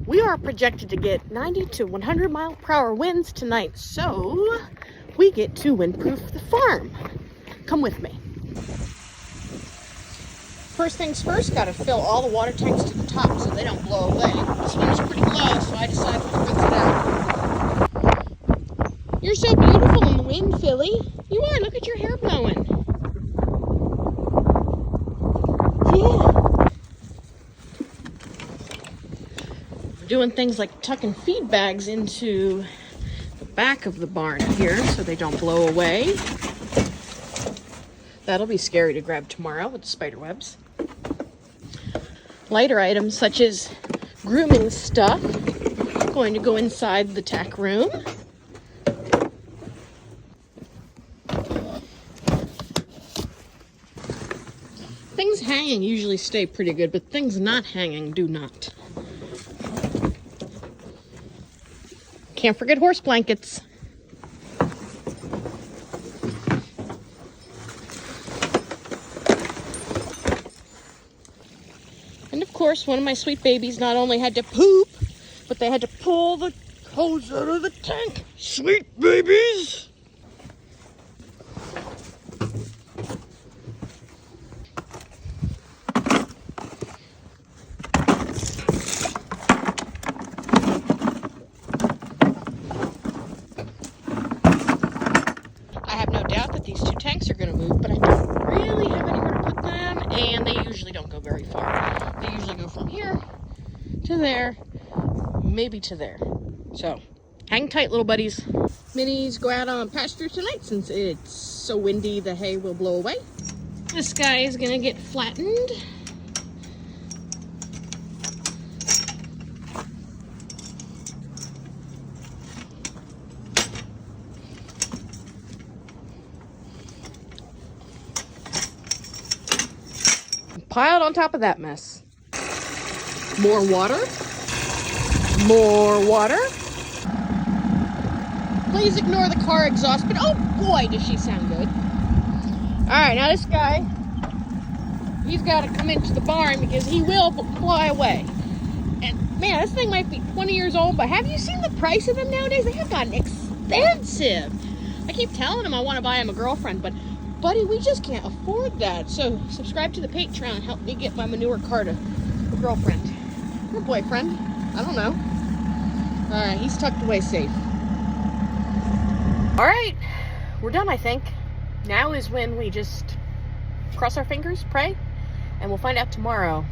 We are projected to get 90 to 100 mile per hour winds tonight, so we get to windproof the farm. Come with me. First things first, gotta fill all the water tanks to the top so they don't blow away. This one was pretty low, so I decided to rinse it out. You're so beautiful in the wind, Philly. You are, look at your hair blowing. Yeah. We're doing things like tucking feed bags into the back of the barn here so they don't blow away. That'll be scary to grab tomorrow with the spider webs. Lighter items such as grooming stuff going to go inside the tack room. Things hanging usually stay pretty good, but things not hanging do not. Can't forget horse blankets. And of course, one of my sweet babies not only had to poop, but they had to pull the hose out of the tank. Sweet babies! I have no doubt that these two tanks are going to move, but I don't really have anywhere to put them, and they usually don't go very far. They usually go from here to there, maybe to there. So, hang tight, little buddies. Minis go out on pasture tonight since it's so windy the hay will blow away. This guy is going to get flattened. Piled on top of that mess. More water. More water. Please ignore the car exhaust, but oh boy, does she sound good. Alright, now this guy, he's got to come into the barn because he will fly away. And man, this thing might be 20 years old, but have you seen the price of them nowadays? They have gotten expensive. I keep telling him I want to buy him a girlfriend, but buddy, we just can't afford that. So subscribe to the Patreon and help me get my manure car to a girlfriend or boyfriend. I don't know. All right, he's tucked away safe. All right, we're done, I think. Now is when we just cross our fingers, pray, and we'll find out tomorrow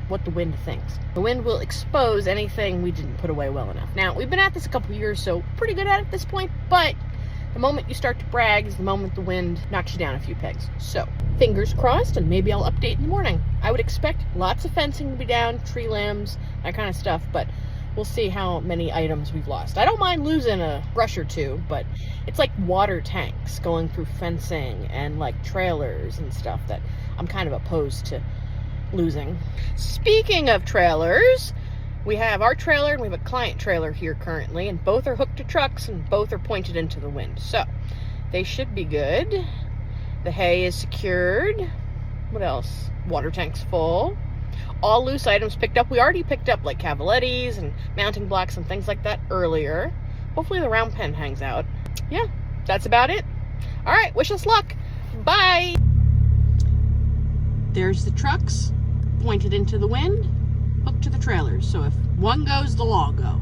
what the wind thinks. The wind will expose anything we didn't put away well enough. Now, we've been at this a couple years, so pretty good at it at this point, but the moment you start to brag is the moment the wind knocks you down a few pegs. So, fingers crossed, and maybe I'll update in the morning. I would expect lots of fencing to be down, tree limbs, that kind of stuff, but we'll see how many items we've lost. I don't mind losing a brush or two, but it's like water tanks going through fencing and like trailers and stuff that I'm kind of opposed to losing. Speaking of trailers, we have our trailer and we have a client trailer here currently, and both are hooked to trucks and both are pointed into the wind. So they should be good. The hay is secured. What else? Water tank's full. All loose items picked up. We already picked up like cavalettis and mounting blocks and things like that earlier. Hopefully the round pen hangs out. Yeah, that's about it. All right, wish us luck. Bye. There's the trucks pointed into the wind, hooked to the trailers. So if one goes, they'll all go.